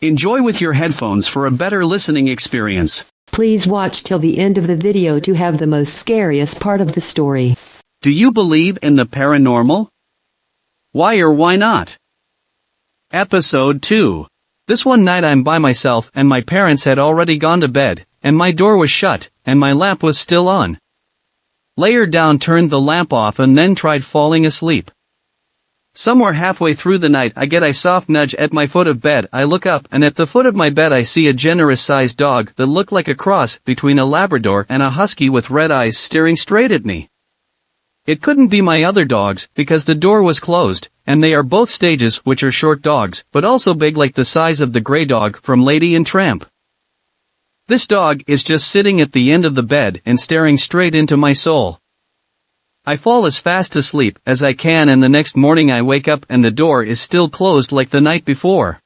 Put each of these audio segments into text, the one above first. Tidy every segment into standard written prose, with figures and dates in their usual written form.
Enjoy with your headphones for a better listening experience. Please watch till the end of the video to have the most scariest part of the story. Do you believe in the paranormal? Why or why not? Episode 2. This one night I'm by myself and my parents had already gone to bed, and my door was shut, and my lamp was still on. Layer down turned the lamp off and then tried falling asleep. Somewhere halfway through the night I get a soft nudge at my foot of bed. I look up and at the foot of my bed I see a generous-sized dog that looked like a cross between a Labrador and a husky with red eyes staring straight at me. It couldn't be my other dogs because the door was closed, and they are both stages which are short dogs, but also big like the size of the gray dog from Lady and Tramp. This dog is just sitting at the end of the bed and staring straight into my soul. I fall as fast asleep as I can and the next morning I wake up and the door is still closed like the night before.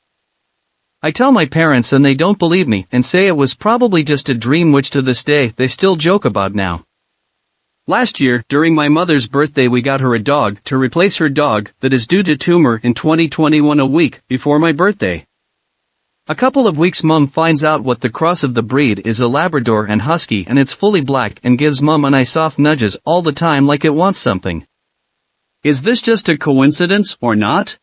I tell my parents and they don't believe me and say it was probably just a dream, which to this day they still joke about now. Last year, during my mother's birthday, we got her a dog to replace her dog that is due to tumor in 2021, a week before my birthday. A couple of weeks Mum finds out what the cross of the breed is, a Labrador and Husky, and it's fully black and gives Mum and I soft nudges all the time like it wants something. Is this just a coincidence or not?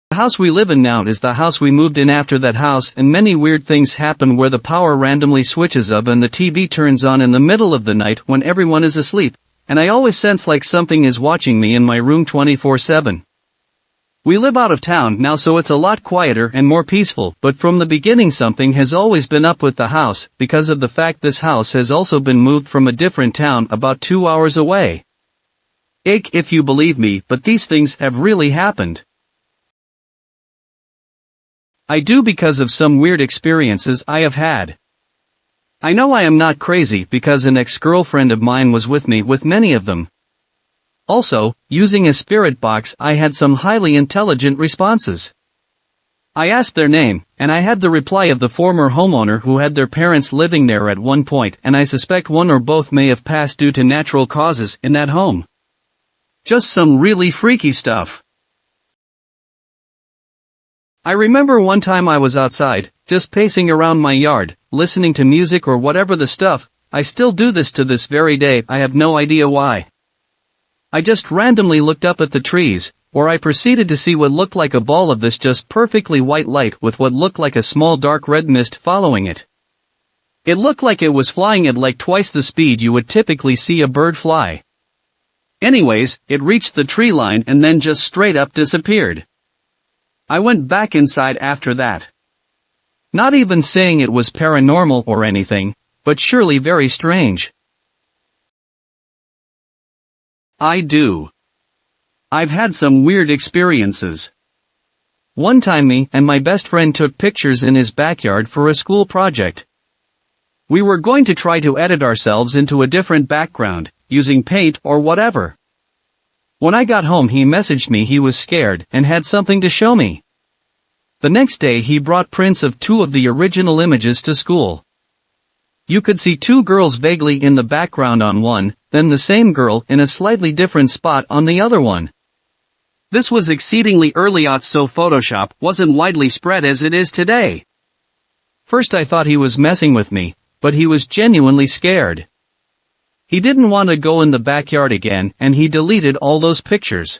The house we live in now is the house we moved in after that house, and many weird things happen where the power randomly switches up and the TV turns on in the middle of the night when everyone is asleep, and I always sense like something is watching me in my room 24/7. We live out of town now, so it's a lot quieter and more peaceful, but from the beginning something has always been up with the house, because of the fact this house has also been moved from a different town about 2 hours away. Ick if you believe me, but these things have really happened. I do, because of some weird experiences I have had. I know I am not crazy because an ex-girlfriend of mine was with me with many of them. Also, using a spirit box I had some highly intelligent responses. I asked their name, and I had the reply of the former homeowner who had their parents living there at one point, and I suspect one or both may have passed due to natural causes in that home. Just some really freaky stuff. I remember one time I was outside, just pacing around my yard, listening to music or whatever the stuff. I still do this to this very day, I have no idea why. I just randomly looked up at the trees, where I proceeded to see what looked like a ball of this just perfectly white light with what looked like a small dark red mist following it. It looked like it was flying at like twice the speed you would typically see a bird fly. Anyways, it reached the tree line and then just straight up disappeared. I went back inside after that. Not even saying it was paranormal or anything, but surely very strange. I do. I've had some weird experiences. One time me and my best friend took pictures in his backyard for a school project. We were going to try to edit ourselves into a different background, using paint or whatever. When I got home he messaged me he was scared and had something to show me. The next day he brought prints of 2 of the original images to school. You could see 2 girls vaguely in the background on one, then the same girl in a slightly different spot on the other one. This was exceedingly early on, so Photoshop wasn't widely spread as it is today. First I thought he was messing with me, but he was genuinely scared. He didn't want to go in the backyard again and he deleted all those pictures.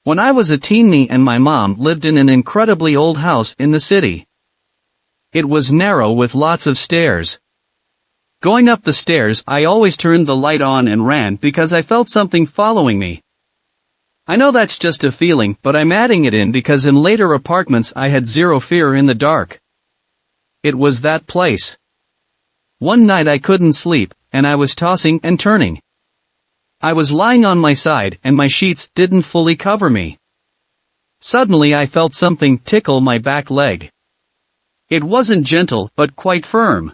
When I was a teen, me and my mom lived in an incredibly old house in the city. It was narrow with lots of stairs. Going up the stairs I always turned the light on and ran because I felt something following me. I know that's just a feeling, but I'm adding it in because in later apartments I had zero fear in the dark. It was that place. One night I couldn't sleep, and I was tossing and turning. I was lying on my side and my sheets didn't fully cover me. Suddenly I felt something tickle my back leg. It wasn't gentle but quite firm.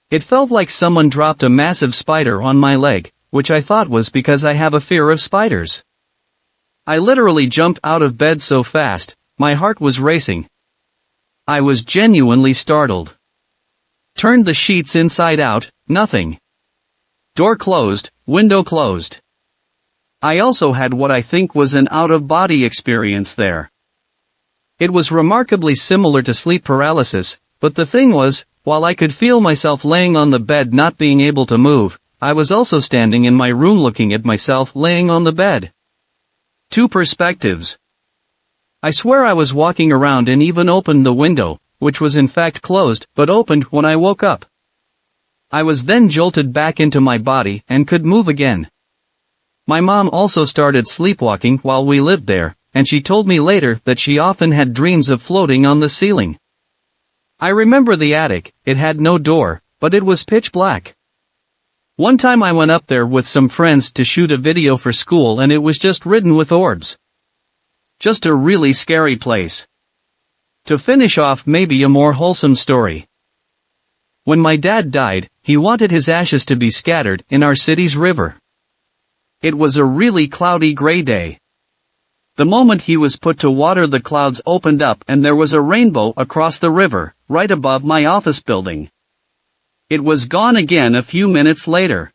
It felt like someone dropped a massive spider on my leg, which I thought was because I have a fear of spiders. I literally jumped out of bed so fast, my heart was racing. I was genuinely startled. Turned the sheets inside out, nothing. Door closed, window closed. I also had what I think was an out-of-body experience there. It was remarkably similar to sleep paralysis, but the thing was, while I could feel myself laying on the bed not being able to move, I was also standing in my room looking at myself laying on the bed. Two perspectives. I swear I was walking around and even opened the window, which was in fact closed, but opened when I woke up. I was then jolted back into my body and could move again. My mom also started sleepwalking while we lived there, and she told me later that she often had dreams of floating on the ceiling. I remember the attic. It had no door, but it was pitch black. One time I went up there with some friends to shoot a video for school and it was just ridden with orbs. Just a really scary place. To finish off maybe a more wholesome story. When my dad died, he wanted his ashes to be scattered in our city's river. It was a really cloudy gray day. The moment he was put to water, the clouds opened up and there was a rainbow across the river, right above my office building. It was gone again a few minutes later.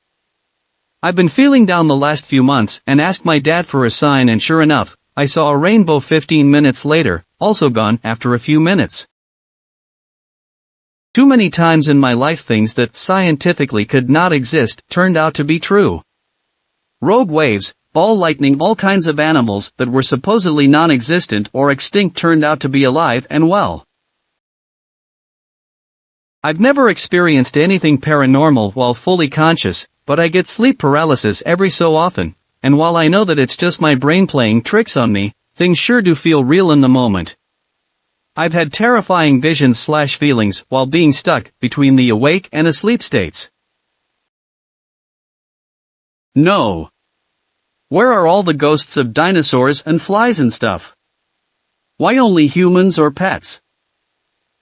I've been feeling down the last few months and asked my dad for a sign, and sure enough, I saw a rainbow 15 minutes later, also gone after a few minutes. Too many times in my life things that scientifically could not exist turned out to be true. Rogue waves, ball lightning, all kinds of animals that were supposedly non-existent or extinct turned out to be alive and well. I've never experienced anything paranormal while fully conscious, but I get sleep paralysis every so often, and while I know that it's just my brain playing tricks on me, things sure do feel real in the moment. I've had terrifying visions/feelings while being stuck between the awake and asleep states. No. Where are all the ghosts of dinosaurs and flies and stuff? Why only humans or pets?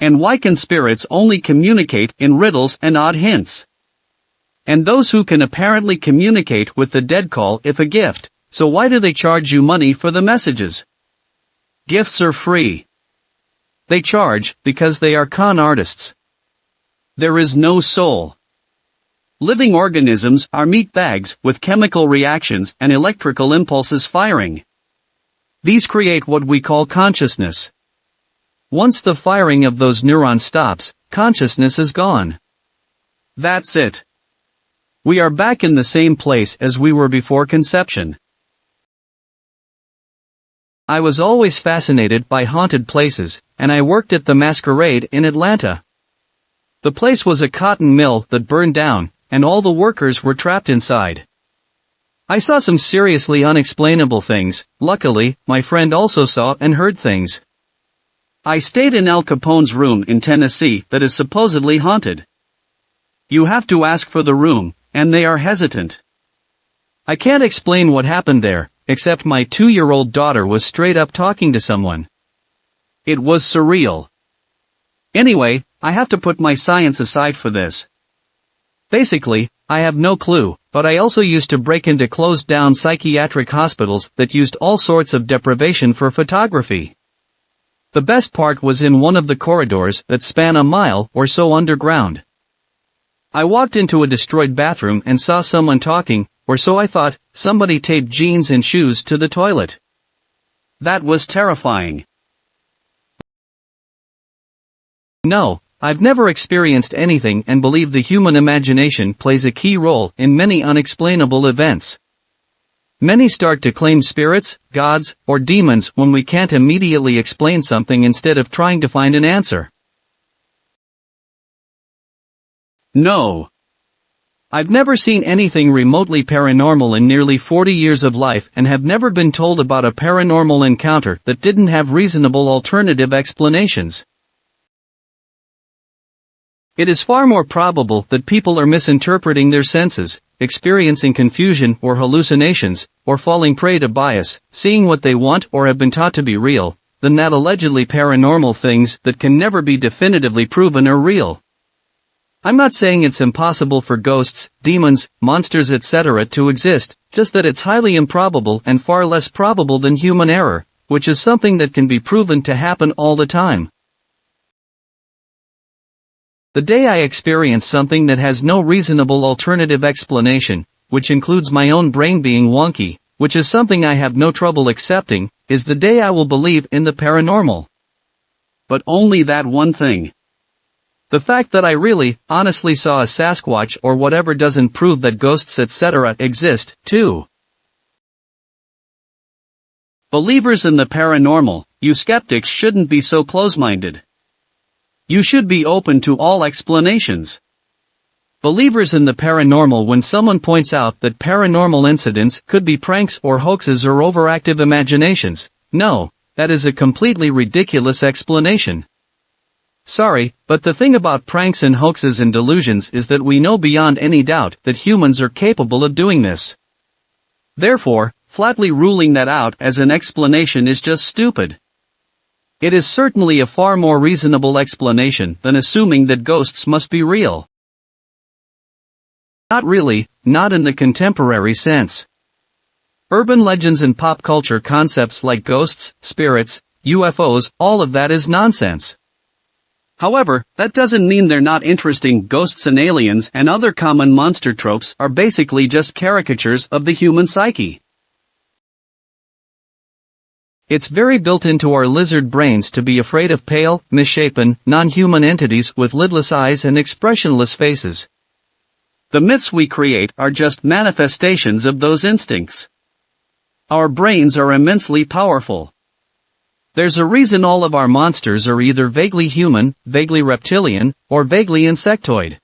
And why can spirits only communicate in riddles and odd hints? And those who can apparently communicate with the dead call if a gift, so why do they charge you money for the messages? Gifts are free. They charge because they are con artists. There is no soul. Living organisms are meat bags with chemical reactions and electrical impulses firing. These create what we call consciousness. Once the firing of those neurons stops, consciousness is gone. That's it. We are back in the same place as we were before conception. I was always fascinated by haunted places, and I worked at the Masquerade in Atlanta. The place was a cotton mill that burned down, and all the workers were trapped inside. I saw some seriously unexplainable things. Luckily, my friend also saw and heard things. I stayed in Al Capone's room in Tennessee that is supposedly haunted. You have to ask for the room, and they are hesitant. I can't explain what happened there, except my 2-year-old daughter was straight up talking to someone. It was surreal. Anyway, I have to put my science aside for this. Basically, I have no clue, but I also used to break into closed-down psychiatric hospitals that used all sorts of deprivation for photography. The best part was in one of the corridors that span a mile or so underground. I walked into a destroyed bathroom and saw someone talking, or so I thought. Somebody taped jeans and shoes to the toilet. That was terrifying. No, I've never experienced anything and believe the human imagination plays a key role in many unexplainable events. Many start to claim spirits, gods, or demons when we can't immediately explain something instead of trying to find an answer. No. I've never seen anything remotely paranormal in nearly 40 years of life and have never been told about a paranormal encounter that didn't have reasonable alternative explanations. It is far more probable that people are misinterpreting their senses, experiencing confusion or hallucinations, or falling prey to bias, seeing what they want or have been taught to be real, than that allegedly paranormal things that can never be definitively proven are real. I'm not saying it's impossible for ghosts, demons, monsters etc. to exist, just that it's highly improbable and far less probable than human error, which is something that can be proven to happen all the time. The day I experience something that has no reasonable alternative explanation, which includes my own brain being wonky, which is something I have no trouble accepting, is the day I will believe in the paranormal. but only that one thing. The fact that I really, honestly saw a Sasquatch or whatever doesn't prove that ghosts etc. exist, too. Believers in the paranormal, you skeptics shouldn't be so close-minded. You should be open to all explanations. Believers in the paranormal, when someone points out that paranormal incidents could be pranks or hoaxes or overactive imaginations, no, that is a completely ridiculous explanation. Sorry, but the thing about pranks and hoaxes and delusions is that we know beyond any doubt that humans are capable of doing this. Therefore, flatly ruling that out as an explanation is just stupid. It is certainly a far more reasonable explanation than assuming that ghosts must be real. Not really, not in the contemporary sense. Urban legends and pop culture concepts like ghosts, spirits, UFOs, all of that is nonsense. However, that doesn't mean they're not interesting. Ghosts and aliens and other common monster tropes are basically just caricatures of the human psyche. It's very built into our lizard brains to be afraid of pale, misshapen, non-human entities with lidless eyes and expressionless faces. The myths we create are just manifestations of those instincts. Our brains are immensely powerful. There's a reason all of our monsters are either vaguely human, vaguely reptilian, or vaguely insectoid.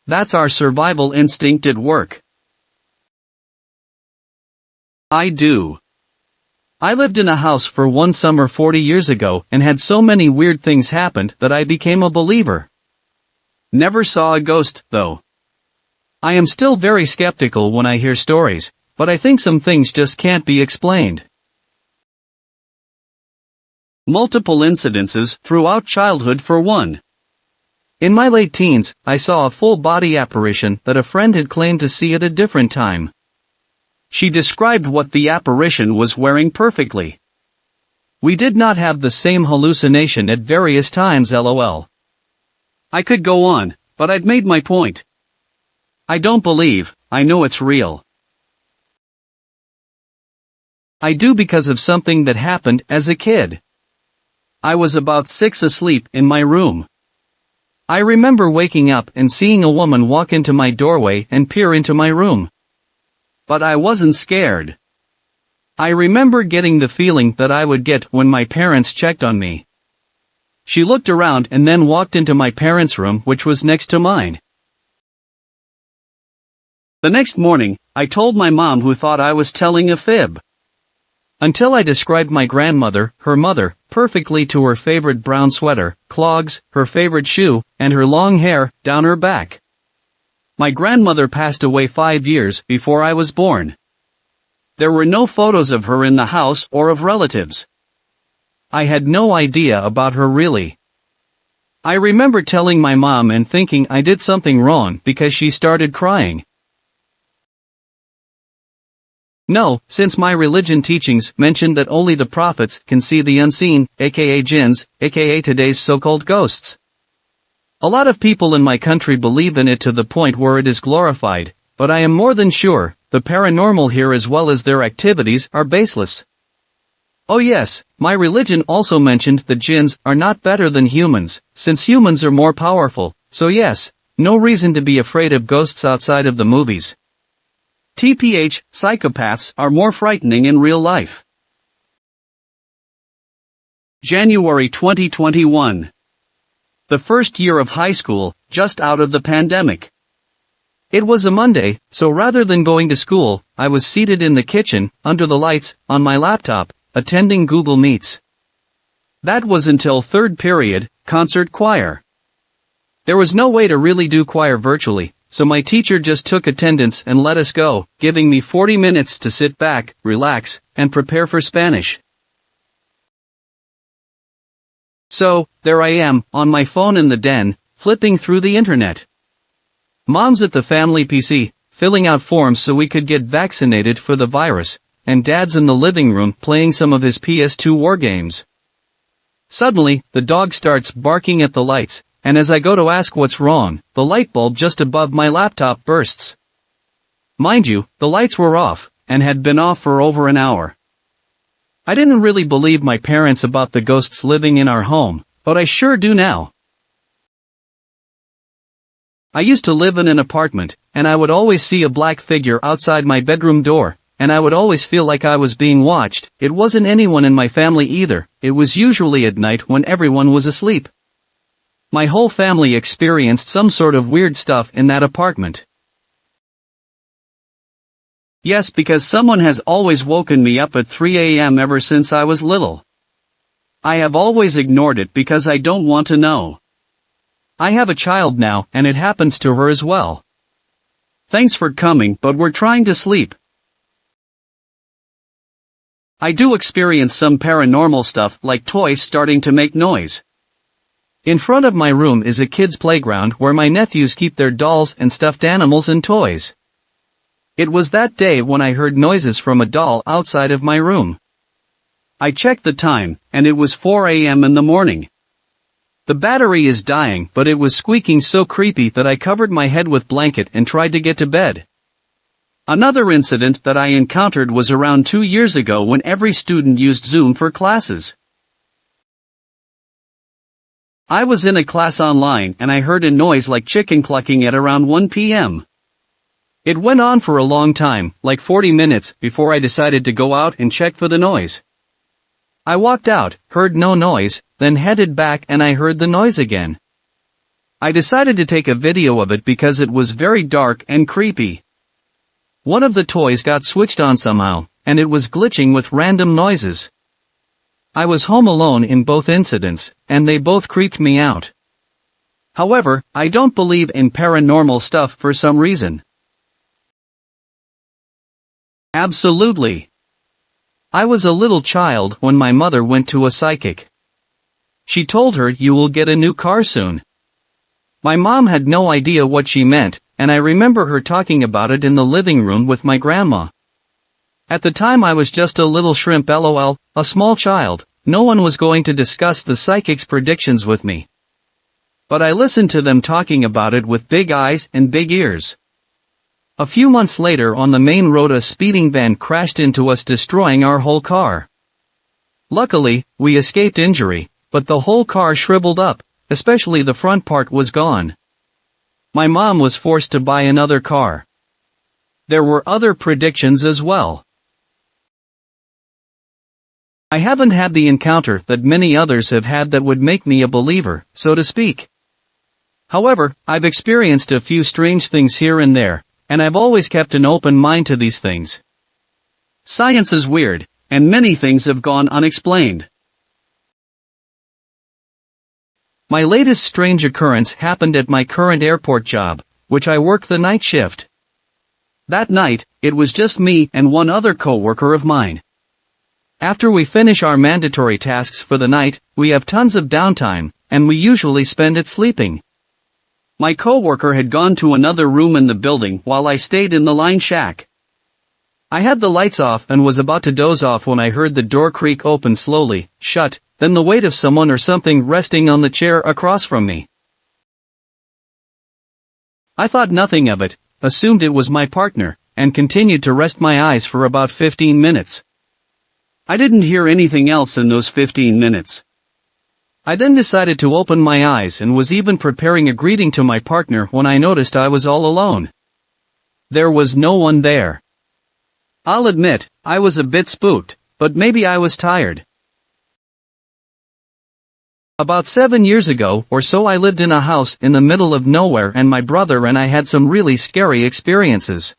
That's our survival instinct at work. I do. I lived in a house for one summer 40 years ago and had so many weird things happen that I became a believer. Never saw a ghost, though. I am still very skeptical when I hear stories, but I think some things just can't be explained. Multiple incidences throughout childhood for one. In my late teens, I saw a full-body apparition that a friend had claimed to see at a different time. She described what the apparition was wearing perfectly. We did not have the same hallucination at various times, lol. I could go on, but I'd made my point. I don't believe, I know it's real. I do because of something that happened as a kid. I was about 6 asleep in my room. I remember waking up and seeing a woman walk into my doorway and peer into my room. But I wasn't scared. I remember getting the feeling that I would get when my parents checked on me. She looked around and then walked into my parents' room, which was next to mine. The next morning, I told my mom, who thought I was telling a fib. Until I described my grandmother, her mother, perfectly to her favorite brown sweater, clogs, her favorite shoe, and her long hair down her back. My grandmother passed away 5 years before I was born. There were no photos of her in the house or of relatives. I had no idea about her really. I remember telling my mom and thinking I did something wrong because she started crying. No, since my religion teachings mentioned that only the prophets can see the unseen, aka jinns, aka today's so-called ghosts. A lot of people in my country believe in it to the point where it is glorified, but I am more than sure, the paranormal here as well as their activities are baseless. Oh yes, my religion also mentioned that jinns are not better than humans, since humans are more powerful, so yes, no reason to be afraid of ghosts outside of the movies. TPH, psychopaths are more frightening in real life. January 2021. The first year of high school, just out of the pandemic. It was a Monday, so rather than going to school, I was seated in the kitchen, under the lights, on my laptop, attending Google Meets. That was until third period, concert choir. There was no way to really do choir virtually, so my teacher just took attendance and let us go, giving me 40 minutes to sit back, relax, and prepare for Spanish. So, there I am, on my phone in the den, flipping through the internet. Mom's at the family PC, filling out forms so we could get vaccinated for the virus, and Dad's in the living room playing some of his PS2 war games. Suddenly, the dog starts barking at the lights, and as I go to ask what's wrong, the light bulb just above my laptop bursts. Mind you, the lights were off, and had been off for over an hour. I didn't really believe my parents about the ghosts living in our home, but I sure do now. I used to live in an apartment, and I would always see a black figure outside my bedroom door, and I would always feel like I was being watched. It wasn't anyone in my family either, it was usually at night when everyone was asleep. My whole family experienced some sort of weird stuff in that apartment. Yes, because someone has always woken me up at 3 a.m. ever since I was little. I have always ignored it because I don't want to know. I have a child now, and it happens to her as well. Thanks for coming, but we're trying to sleep. I do experience some paranormal stuff, like toys starting to make noise. In front of my room is a kid's playground where my nephews keep their dolls and stuffed animals and toys. It was that day when I heard noises from a doll outside of my room. I checked the time, and it was 4 a.m. in the morning. The battery is dying, but it was squeaking so creepy that I covered my head with blanket and tried to get to bed. Another incident that I encountered was around 2 years ago when every student used Zoom for classes. I was in a class online and I heard a noise like chicken clucking at around 1 p.m. It went on for a long time, like 40 minutes, before I decided to go out and check for the noise. I walked out, heard no noise, then headed back and I heard the noise again. I decided to take a video of it because it was very dark and creepy. One of the toys got switched on somehow, and it was glitching with random noises. I was home alone in both incidents, and they both creeped me out. However, I don't believe in paranormal stuff for some reason. Absolutely. I was a little child when my mother went to a psychic. She told her you will get a new car soon. My mom had no idea what she meant, and I remember her talking about it in the living room with my grandma. At the time I was just a little shrimp lol, a small child, no one was going to discuss the psychic's predictions with me. But I listened to them talking about it with big eyes and big ears. A few months later on the main road a speeding van crashed into us, destroying our whole car. Luckily, we escaped injury, but the whole car shriveled up, especially the front part was gone. My mom was forced to buy another car. There were other predictions as well. I haven't had the encounter that many others have had that would make me a believer, so to speak. However, I've experienced a few strange things here and there, and I've always kept an open mind to these things. Science is weird, and many things have gone unexplained. My latest strange occurrence happened at my current airport job, which I work the night shift. That night, it was just me and one other coworker of mine. After we finish our mandatory tasks for the night, we have tons of downtime, and we usually spend it sleeping. My coworker had gone to another room in the building while I stayed in the line shack. I had the lights off and was about to doze off when I heard the door creak open slowly, shut, then the weight of someone or something resting on the chair across from me. I thought nothing of it, assumed it was my partner, and continued to rest my eyes for about 15 minutes. I didn't hear anything else in those 15 minutes. I then decided to open my eyes and was even preparing a greeting to my partner when I noticed I was all alone. There was no one there. I'll admit, I was a bit spooked, but maybe I was tired. About 7 years ago or so I lived in a house in the middle of nowhere and my brother and I had some really scary experiences.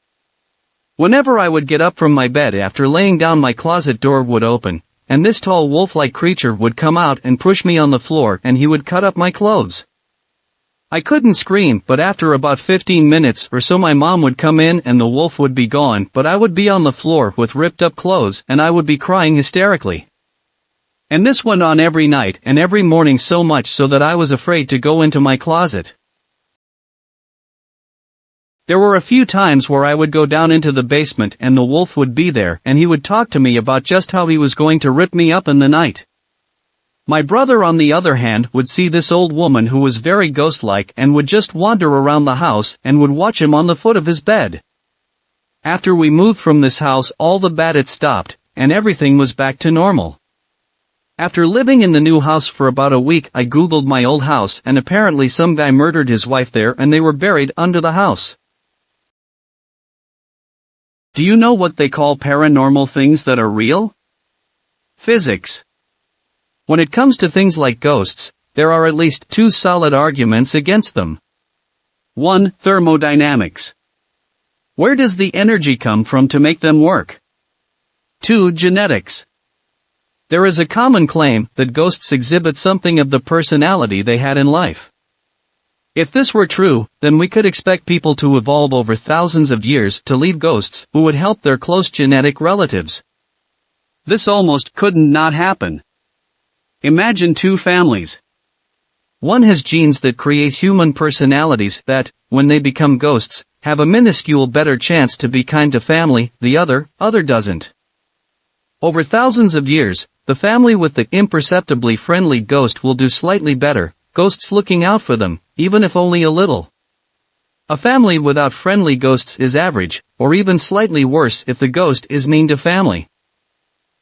Whenever I would get up from my bed after laying down, my closet door would open, and this tall wolf-like creature would come out and push me on the floor and he would cut up my clothes. I couldn't scream, but after about 15 minutes or so my mom would come in and the wolf would be gone, but I would be on the floor with ripped up clothes and I would be crying hysterically. And this went on every night and every morning, so much so that I was afraid to go into my closet. There were a few times where I would go down into the basement and the wolf would be there and he would talk to me about just how he was going to rip me up in the night. My brother on the other hand would see this old woman who was very ghost-like and would just wander around the house and would watch him on the foot of his bed. After we moved from this house all the bad had stopped, and everything was back to normal. After living in the new house for about a week, I googled my old house and apparently some guy murdered his wife there and they were buried under the house. Do you know what they call paranormal things that are real? Physics. When it comes to things like ghosts, there are at least two solid arguments against them. 1. Thermodynamics. Where does the energy come from to make them work? 2. Genetics. There is a common claim that ghosts exhibit something of the personality they had in life. If this were true, then we could expect people to evolve over thousands of years to leave ghosts who would help their close genetic relatives. This almost couldn't not happen. Imagine two families. One has genes that create human personalities that, when they become ghosts, have a minuscule better chance to be kind to family, the other doesn't. Over thousands of years, the family with the imperceptibly friendly ghost will do slightly better, ghosts looking out for them, even if only a little. A family without friendly ghosts is average, or even slightly worse if the ghost is mean to family.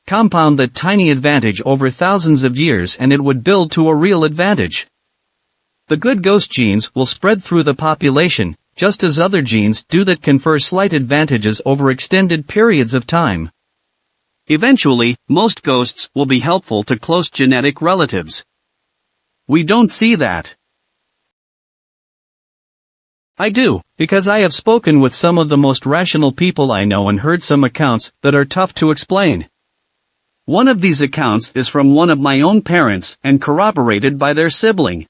Compound that tiny advantage over thousands of years and it would build to a real advantage. The good ghost genes will spread through the population, just as other genes do that confer slight advantages over extended periods of time. Eventually, most ghosts will be helpful to close genetic relatives. We don't see that. I do, because I have spoken with some of the most rational people I know and heard some accounts that are tough to explain. One of these accounts is from one of my own parents and corroborated by their sibling.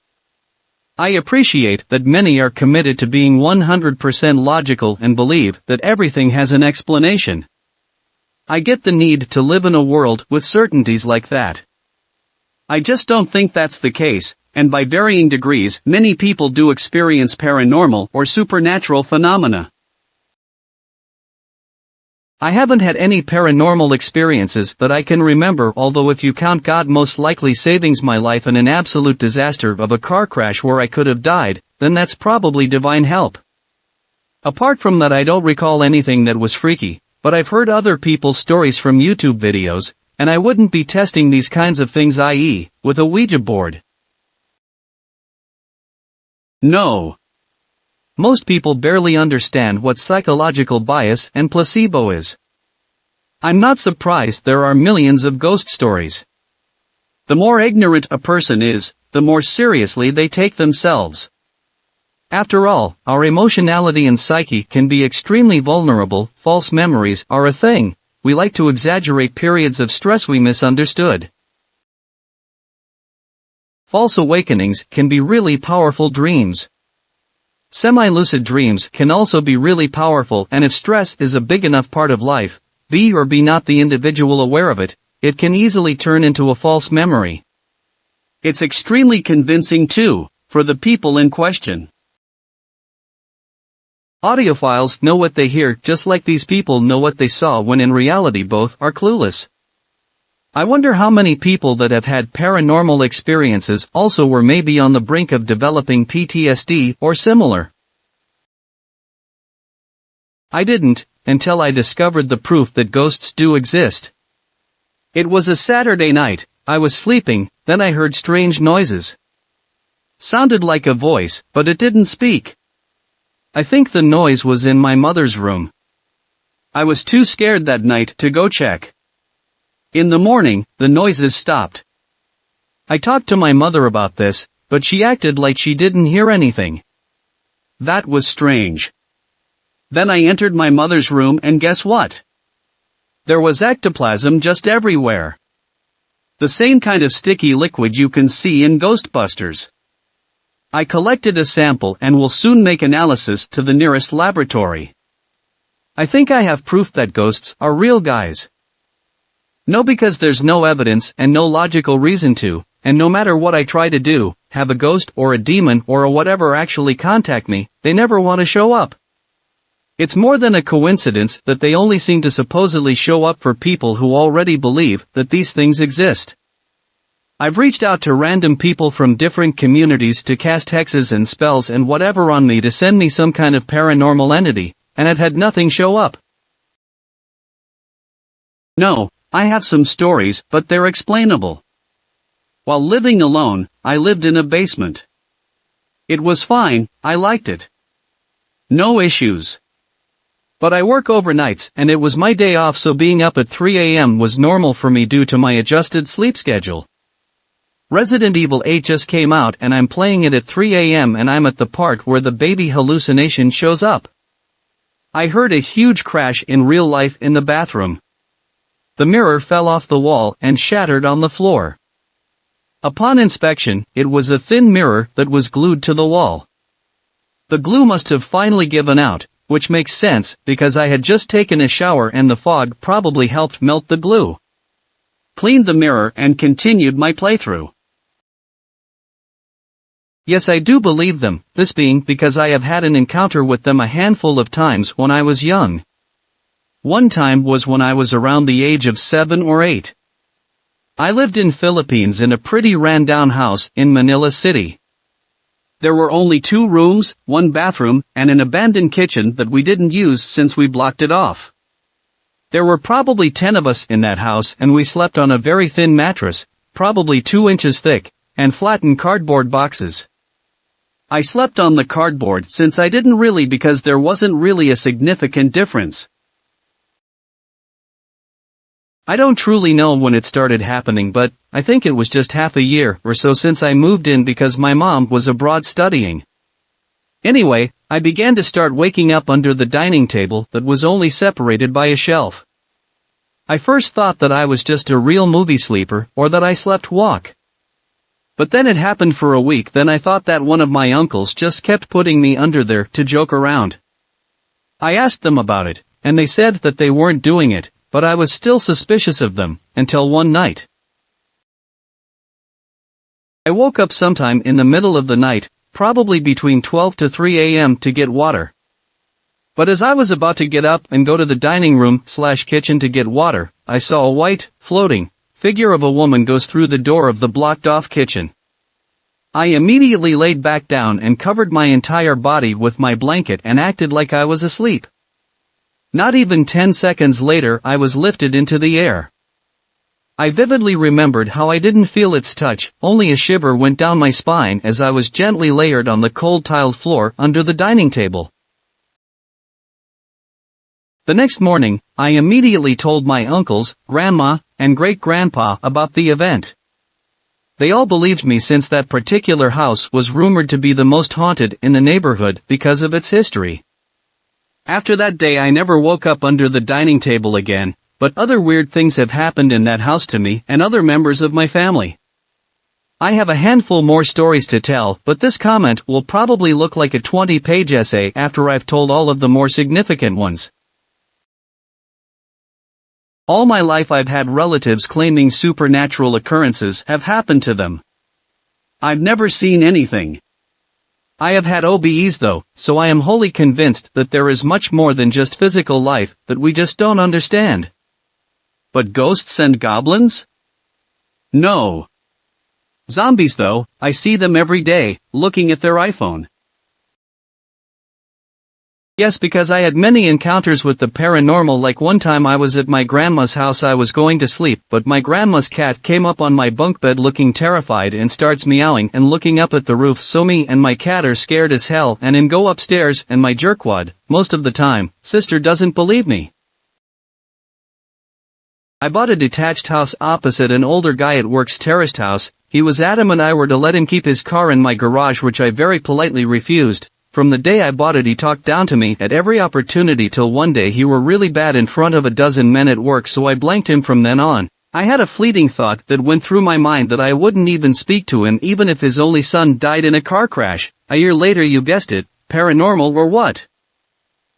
I appreciate that many are committed to being 100% logical and believe that everything has an explanation. I get the need to live in a world with certainties like that. I just don't think that's the case, and by varying degrees, many people do experience paranormal or supernatural phenomena. I haven't had any paranormal experiences that I can remember, although if you count God most likely saving my life in an absolute disaster of a car crash where I could have died, then that's probably divine help. Apart from that, I don't recall anything that was freaky, but I've heard other people's stories from YouTube videos, and I wouldn't be testing these kinds of things, i.e., with a Ouija board. No. Most people barely understand what psychological bias and placebo is. I'm not surprised there are millions of ghost stories. The more ignorant a person is, the more seriously they take themselves. After all, our emotionality and psyche can be extremely vulnerable. False memories are a thing. We like to exaggerate periods of stress we misunderstood. False awakenings can be really powerful dreams. Semi-lucid dreams can also be really powerful, and if stress is a big enough part of life, be or be not the individual aware of it, it can easily turn into a false memory. It's extremely convincing too, for the people in question. Audiophiles know what they hear just like these people know what they saw, when in reality both are clueless. I wonder how many people that have had paranormal experiences also were maybe on the brink of developing PTSD or similar. I didn't, until I discovered the proof that ghosts do exist. It was a Saturday night, I was sleeping, then I heard strange noises. Sounded like a voice, but it didn't speak. I think the noise was in my mother's room. I was too scared that night to go check. In the morning, the noises stopped. I talked to my mother about this, but she acted like she didn't hear anything. That was strange. Then I entered my mother's room and guess what? There was ectoplasm just everywhere. The same kind of sticky liquid you can see in Ghostbusters. I collected a sample and will soon make analysis to the nearest laboratory. I think I have proof that ghosts are real, guys. No, because there's no evidence and no logical reason to, and no matter what I try to do, have a ghost or a demon or a whatever actually contact me, they never want to show up. It's more than a coincidence that they only seem to supposedly show up for people who already believe that these things exist. I've reached out to random people from different communities to cast hexes and spells and whatever on me to send me some kind of paranormal entity, and I've had nothing show up. No, I have some stories, but they're explainable. While living alone, I lived in a basement. It was fine, I liked it. No issues. But I work overnights and it was my day off, so being up at 3 a.m. was normal for me due to my adjusted sleep schedule. Resident Evil 8 just came out and I'm playing it at 3 a.m. and I'm at the part where the baby hallucination shows up. I heard a huge crash in real life in the bathroom. The mirror fell off the wall and shattered on the floor. Upon inspection, it was a thin mirror that was glued to the wall. The glue must have finally given out, which makes sense because I had just taken a shower and the fog probably helped melt the glue. Cleaned the mirror and continued my playthrough. Yes, I do believe them, this being because I have had an encounter with them a handful of times when I was young. One time was when I was around the age of 7 or 8. I lived in Philippines in a pretty ran-down house in Manila City. There were only 2 rooms, 1 bathroom, and an abandoned kitchen that we didn't use since we blocked it off. There were probably 10 of us in that house and we slept on a very thin mattress, probably 2 inches thick, and flattened cardboard boxes. I slept on the cardboard since I didn't really because there wasn't really a significant difference. I don't truly know when it started happening, but I think it was just half a year or so since I moved in because my mom was abroad studying. Anyway, I began to start waking up under the dining table that was only separated by a shelf. I first thought that I was just a real movie sleeper or that I slept walk. But then it happened for a week, then I thought that one of my uncles just kept putting me under there to joke around. I asked them about it, and they said that they weren't doing it. But I was still suspicious of them, until one night. I woke up sometime in the middle of the night, probably between 12 to 3 a.m. to get water. But as I was about to get up and go to the dining room/kitchen to get water, I saw a white, floating, figure of a woman goes through the door of the blocked-off kitchen. I immediately laid back down and covered my entire body with my blanket and acted like I was asleep. Not even 10 seconds later I was lifted into the air. I vividly remembered how I didn't feel its touch, only a shiver went down my spine as I was gently layered on the cold tiled floor under the dining table. The next morning, I immediately told my uncles, grandma, and great-grandpa about the event. They all believed me since that particular house was rumored to be the most haunted in the neighborhood because of its history. After that day I never woke up under the dining table again, but other weird things have happened in that house to me and other members of my family. I have a handful more stories to tell, but this comment will probably look like a 20-page essay after I've told all of the more significant ones. All my life I've had relatives claiming supernatural occurrences have happened to them. I've never seen anything. I have had OBEs though, so I am wholly convinced that there is much more than just physical life that we just don't understand. But ghosts and goblins? No. Zombies though, I see them every day, looking at their iPhone. Yes, because I had many encounters with the paranormal, like one time I was at my grandma's house. I was going to sleep, but my grandma's cat came up on my bunk bed looking terrified and starts meowing and looking up at the roof, so me and my cat are scared as hell and then go upstairs, and my jerkwad, most of the time, sister doesn't believe me. I bought a detached house opposite an older guy at work's terraced house. He was adamant I were to let him keep his car in my garage, which I very politely refused. From the day I bought it he talked down to me at every opportunity till one day he were really bad in front of a dozen men at work, so I blanked him from then on. I had a fleeting thought that went through my mind that I wouldn't even speak to him even if his only son died in a car crash. A year later, you guessed it, paranormal or what?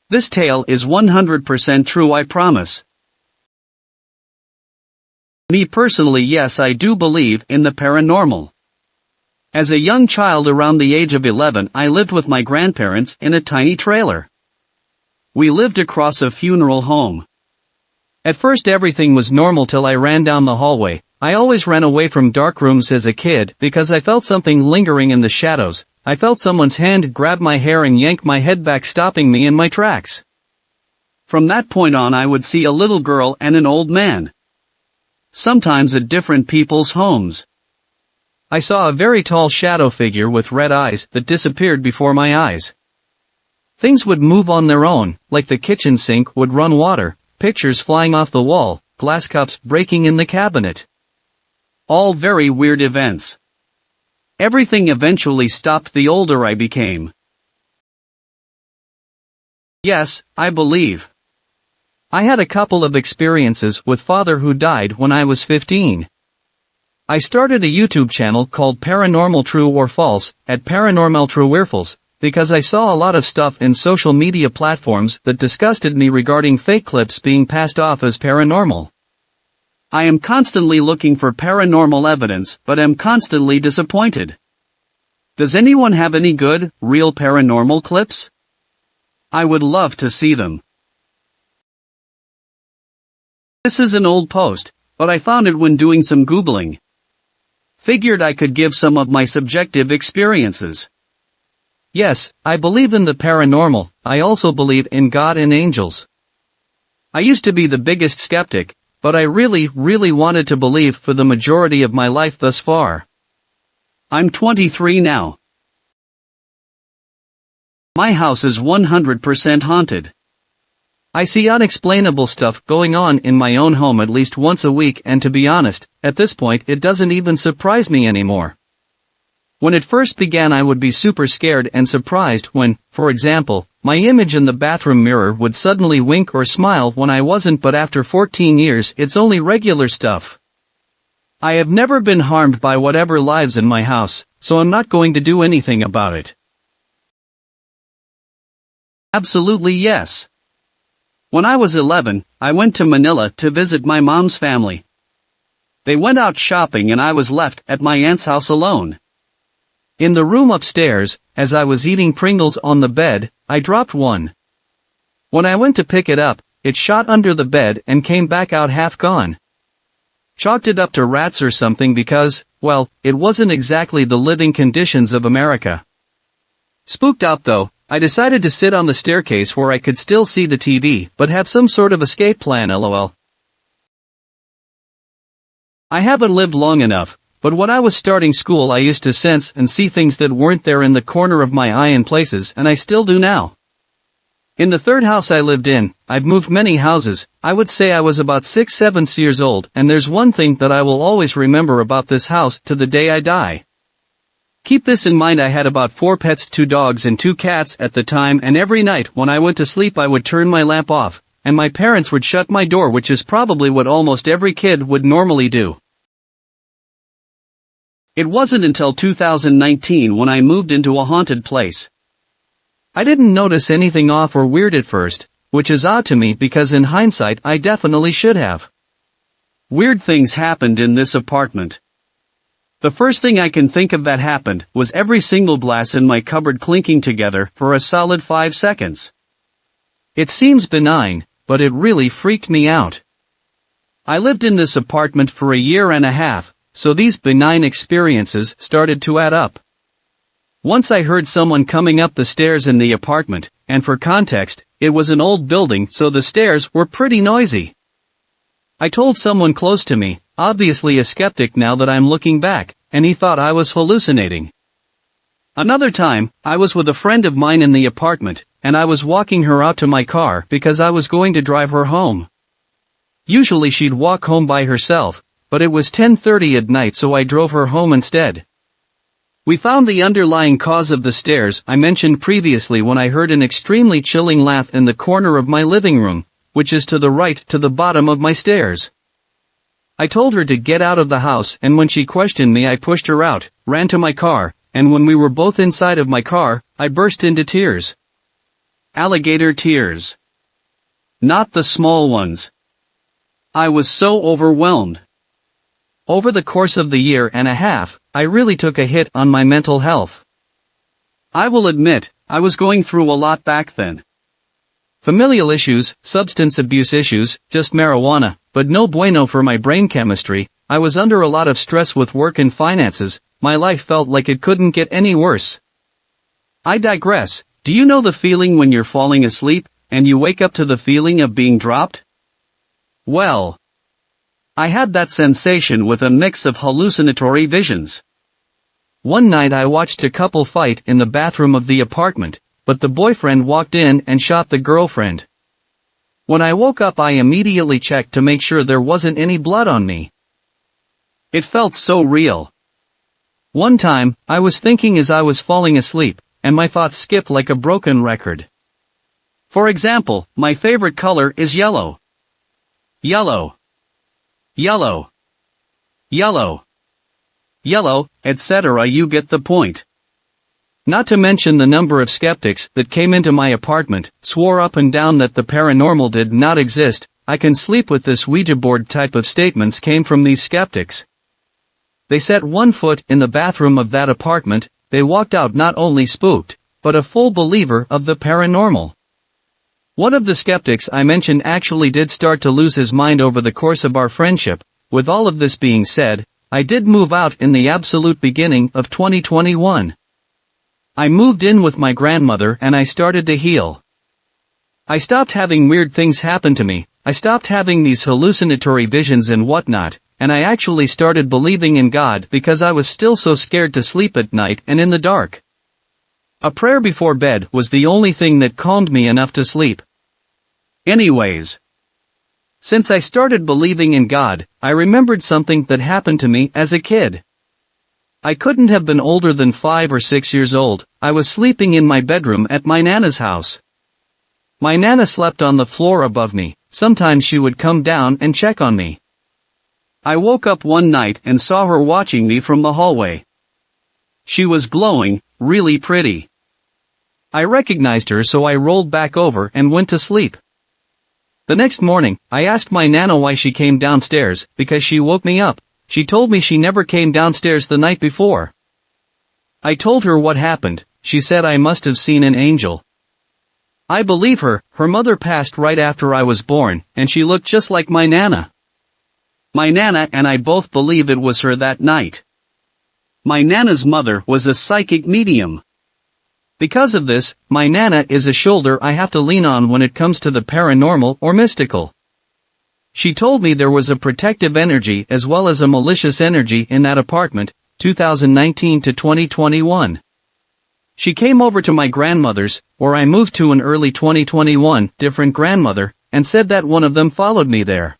This tale is 100% true, I promise. Me personally, yes, I do believe in the paranormal. As a young child around the age of 11, I lived with my grandparents in a tiny trailer. We lived across a funeral home. At first everything was normal till I ran down the hallway. I always ran away from dark rooms as a kid because I felt something lingering in the shadows. I felt someone's hand grab my hair and yank my head back, stopping me in my tracks. From that point on I would see a little girl and an old man. Sometimes at different people's homes. I saw a very tall shadow figure with red eyes that disappeared before my eyes. Things would move on their own, like the kitchen sink would run water, pictures flying off the wall, glass cups breaking in the cabinet. All very weird events. Everything eventually stopped the older I became. Yes, I believe. I had a couple of experiences with father who died when I was 15. I started a YouTube channel called Paranormal True or False, at Paranormal True or False, because I saw a lot of stuff in social media platforms that disgusted me regarding fake clips being passed off as paranormal. I am constantly looking for paranormal evidence, but am constantly disappointed. Does anyone have any good, real paranormal clips? I would love to see them. This is an old post, but I found it when doing some Googling. Figured I could give some of my subjective experiences. Yes, I believe in the paranormal. I also believe in God and angels. I used to be the biggest skeptic, but I really wanted to believe for the majority of my life thus far. I'm 23 now. My house is 100% haunted. I see unexplainable stuff going on in my own home at least once a week, and to be honest, at this point it doesn't even surprise me anymore. When it first began I would be super scared and surprised when, for example, my image in the bathroom mirror would suddenly wink or smile when I wasn't, but after 14 years it's only regular stuff. I have never been harmed by whatever lives in my house, so I'm not going to do anything about it. Absolutely yes. When I was 11, I went to Manila to visit my mom's family. They went out shopping and I was left at my aunt's house alone. In the room upstairs, as I was eating Pringles on the bed, I dropped one. When I went to pick it up, it shot under the bed and came back out half gone. Chalked it up to rats or something because, well, it wasn't exactly the living conditions of America. Spooked out though, I decided to sit on the staircase where I could still see the TV but have some sort of escape plan, lol. I haven't lived long enough, but when I was starting school I used to sense and see things that weren't there in the corner of my eye in places, and I still do now. In the third house I lived in, I've moved many houses. I would say I was about 6-7 years old, and there's one thing that I will always remember about this house to the day I die. Keep this in mind, I had about 4 pets, 2 dogs and 2 cats at the time, and every night when I went to sleep I would turn my lamp off, and my parents would shut my door, which is probably what almost every kid would normally do. It wasn't until 2019 when I moved into a haunted place. I didn't notice anything off or weird at first, which is odd to me because in hindsight I definitely should have. Weird things happened in this apartment. The first thing I can think of that happened was every single glass in my cupboard clinking together for a solid 5 seconds. It seems benign, but it really freaked me out. I lived in this apartment for a year and a half, so these benign experiences started to add up. Once I heard someone coming up the stairs in the apartment, and for context, it was an old building so the stairs were pretty noisy. I told someone close to me, obviously a skeptic now that I'm looking back, and he thought I was hallucinating. Another time, I was with a friend of mine in the apartment, and I was walking her out to my car because I was going to drive her home. Usually she'd walk home by herself, but it was 10:30 at night, so I drove her home instead. We found the underlying cause of the stairs I mentioned previously when I heard an extremely chilling laugh in the corner of my living room, which is to the right to the bottom of my stairs. I told her to get out of the house, and when she questioned me I pushed her out, ran to my car, and when we were both inside of my car, I burst into tears. Alligator tears. Not the small ones. I was so overwhelmed. Over the course of the year and a half, I really took a hit on my mental health. I will admit, I was going through a lot back then. Familial issues, substance abuse issues, just marijuana, but no bueno for my brain chemistry. I was under a lot of stress with work and finances. My life felt like it couldn't get any worse. I digress. Do you know the feeling when you're falling asleep, and you wake up to the feeling of being dropped? Well, I had that sensation with a mix of hallucinatory visions. One night I watched a couple fight in the bathroom of the apartment, but the boyfriend walked in and shot the girlfriend. When I woke up I immediately checked to make sure there wasn't any blood on me. It felt so real. One time, I was thinking as I was falling asleep, and my thoughts skipped like a broken record. For example, my favorite color is yellow. Yellow. Yellow. Yellow. Yellow, etc. You get the point. Not to mention the number of skeptics that came into my apartment, swore up and down that the paranormal did not exist. I can sleep with this Ouija board type of statements came from these skeptics. They set one foot in the bathroom of that apartment, they walked out not only spooked, but a full believer of the paranormal. One of the skeptics I mentioned actually did start to lose his mind over the course of our friendship. With all of this being said, I did move out in the absolute beginning of 2021. I moved in with my grandmother and I started to heal. I stopped having weird things happen to me, I stopped having these hallucinatory visions and whatnot, and I actually started believing in God because I was still so scared to sleep at night and in the dark. A prayer before bed was the only thing that calmed me enough to sleep. Anyways, since I started believing in God, I remembered something that happened to me as a kid. I couldn't have been older than 5 or 6 years old. I was sleeping in my bedroom at my Nana's house. My Nana slept on the floor above me. Sometimes she would come down and check on me. I woke up one night and saw her watching me from the hallway. She was glowing, really pretty. I recognized her, so I rolled back over and went to sleep. The next morning, I asked my Nana why she came downstairs, because she woke me up. She told me she never came downstairs the night before. I told her what happened. She said I must have seen an angel. I believe her. Her mother passed right after I was born, and she looked just like my Nana. My Nana and I both believe it was her that night. My Nana's mother was a psychic medium. Because of this, my Nana is a shoulder I have to lean on when it comes to the paranormal or mystical. She told me there was a protective energy as well as a malicious energy in that apartment, 2019 to 2021. She came over to my grandmother's, where I moved to in early 2021, different grandmother, and said that one of them followed me there.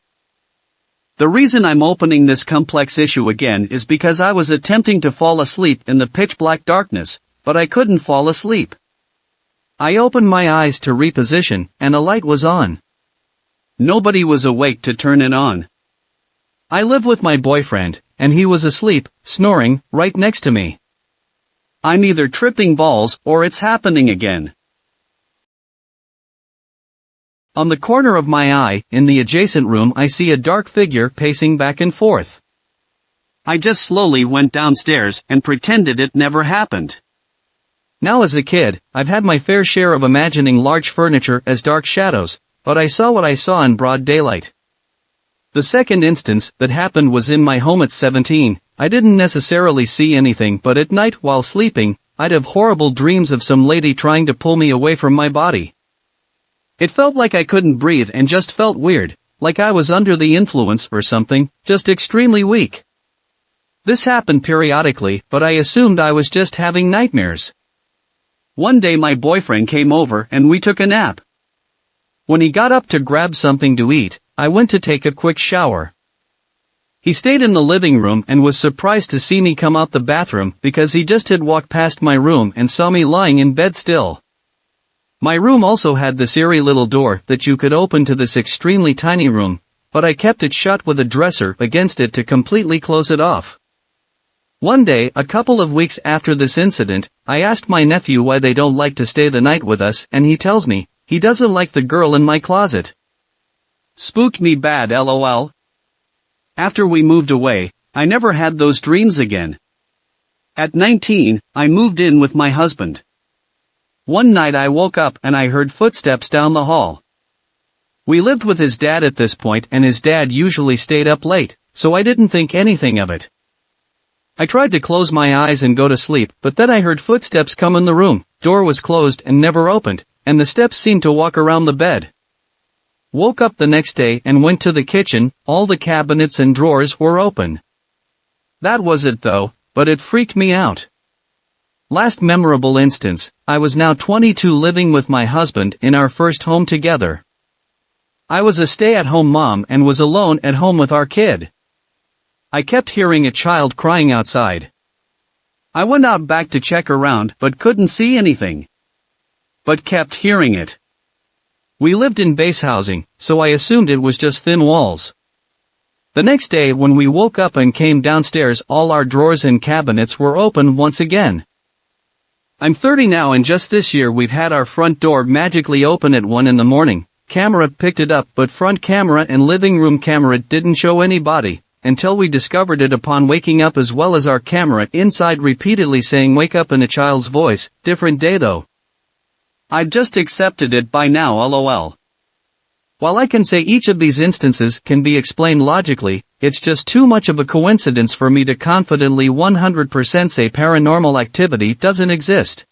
The reason I'm opening this complex issue again is because I was attempting to fall asleep in the pitch black darkness, but I couldn't fall asleep. I opened my eyes to reposition, and a light was on. Nobody was awake to turn it on. I live with my boyfriend, and he was asleep, snoring, right next to me. I'm either tripping balls or it's happening again. On the corner of my eye, in the adjacent room, I see a dark figure pacing back and forth. I just slowly went downstairs and pretended it never happened. Now as a kid, I've had my fair share of imagining large furniture as dark shadows, but I saw what I saw in broad daylight. The second instance that happened was in my home at 17. I didn't necessarily see anything, but at night while sleeping, I'd have horrible dreams of some lady trying to pull me away from my body. It felt like I couldn't breathe and just felt weird, like I was under the influence or something, just extremely weak. This happened periodically, but I assumed I was just having nightmares. One day my boyfriend came over and we took a nap. When he got up to grab something to eat, I went to take a quick shower. He stayed in the living room and was surprised to see me come out the bathroom because he just had walked past my room and saw me lying in bed still. My room also had this eerie little door that you could open to this extremely tiny room, but I kept it shut with a dresser against it to completely close it off. One day, a couple of weeks after this incident, I asked my nephew why they don't like to stay the night with us, and he tells me, he doesn't like the girl in my closet. Spooked me bad, lol. After we moved away, I never had those dreams again. At 19, I moved in with my husband. One night I woke up and I heard footsteps down the hall. We lived with his dad at this point and his dad usually stayed up late, so I didn't think anything of it. I tried to close my eyes and go to sleep, but then I heard footsteps come in the room, door was closed and never opened, and the steps seemed to walk around the bed. Woke up the next day and went to the kitchen, all the cabinets and drawers were open. That was it though, but it freaked me out. Last memorable instance, I was now 22 living with my husband in our first home together. I was a stay-at-home mom and was alone at home with our kid. I kept hearing a child crying outside. I went out back to check around but couldn't see anything. But kept hearing it. We lived in base housing, so I assumed it was just thin walls. The next day when we woke up and came downstairs, all our drawers and cabinets were open once again. I'm 30 now and just this year we've had our front door magically open at 1 in the morning. Camera picked it up but front camera and living room camera didn't show anybody, until we discovered it upon waking up, as well as our camera inside repeatedly saying wake up in a child's voice. Different day though. I'd just accepted it by now, lol. While I can say each of these instances can be explained logically, it's just too much of a coincidence for me to confidently 100% say paranormal activity doesn't exist.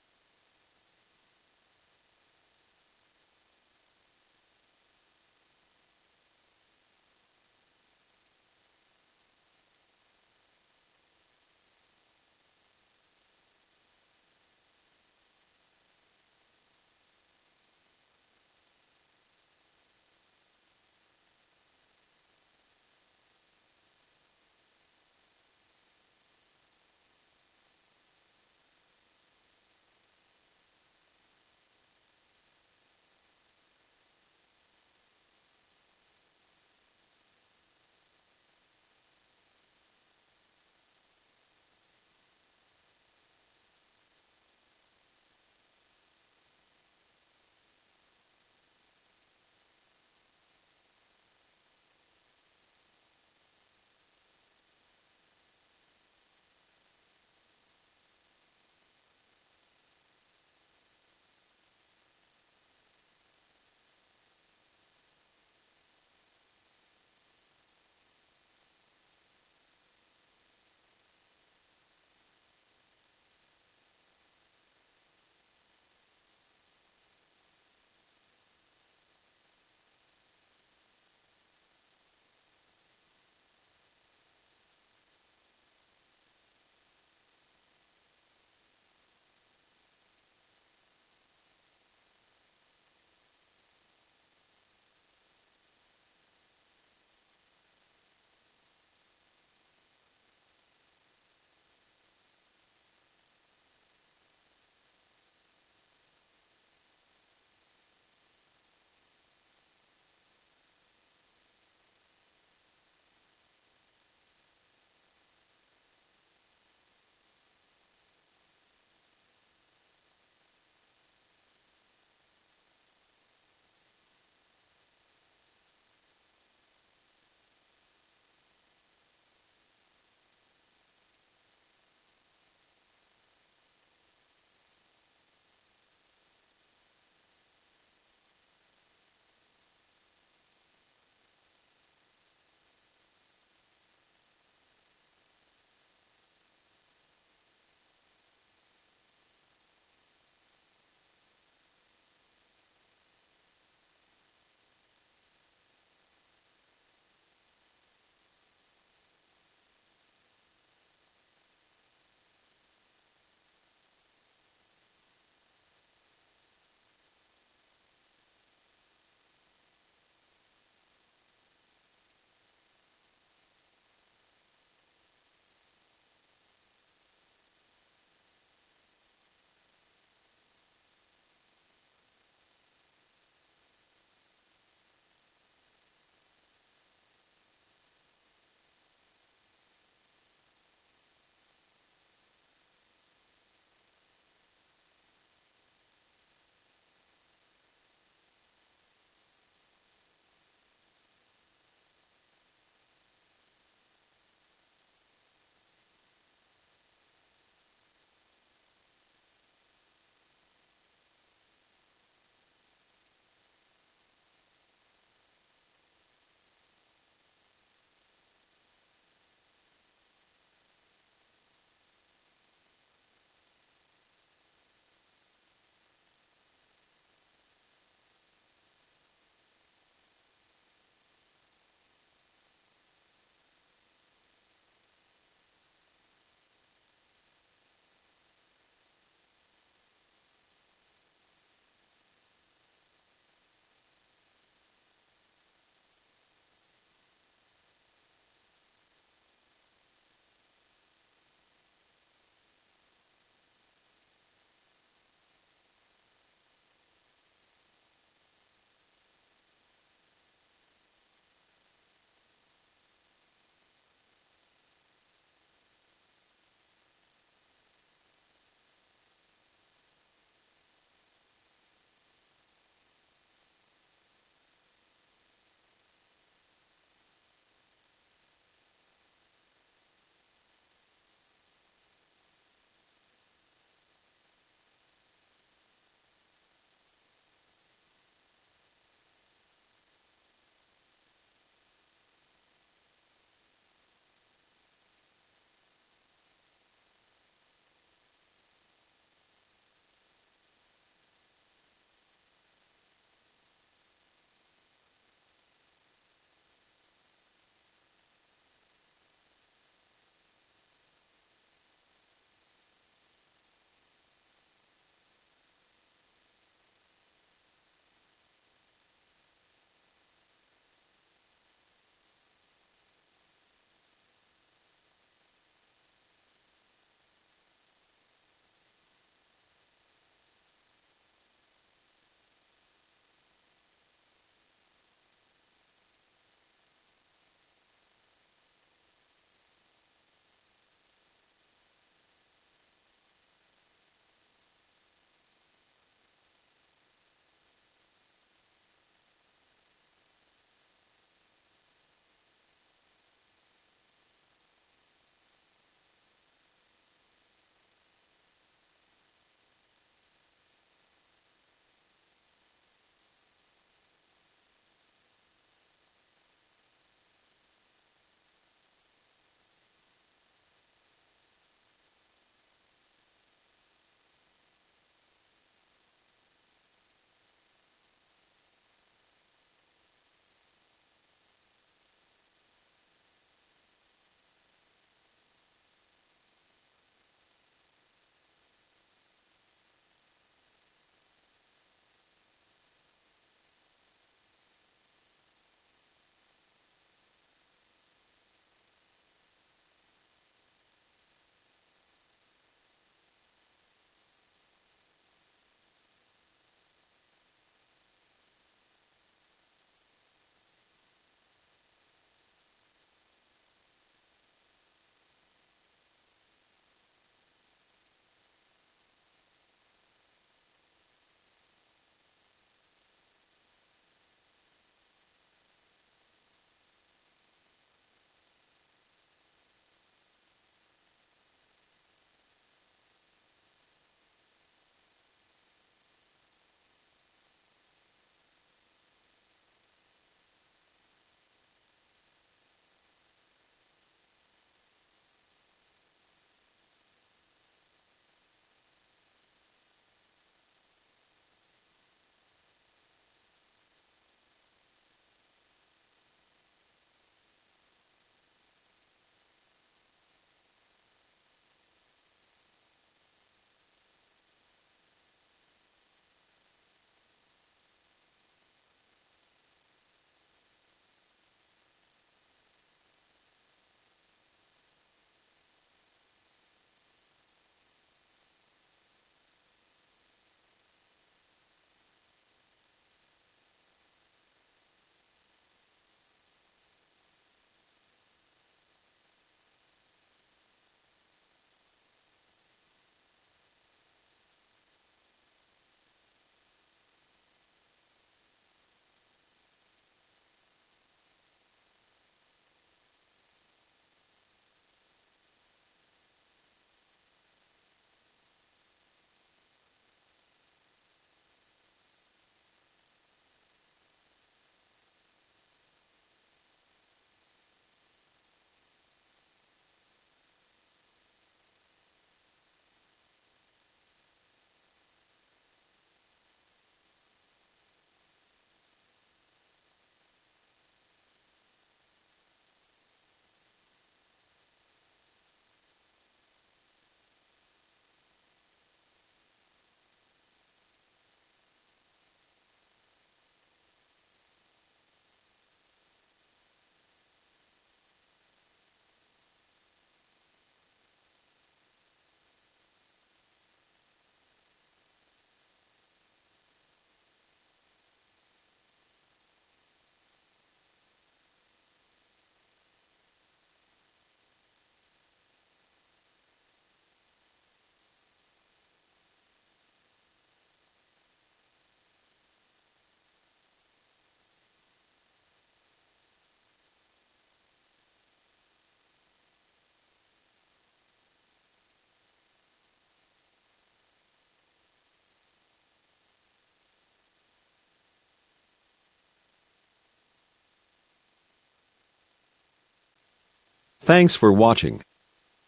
Thanks for watching.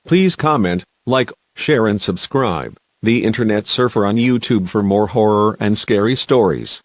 Please comment, like, share and subscribe. The Internet Surfer on YouTube for more horror and scary stories.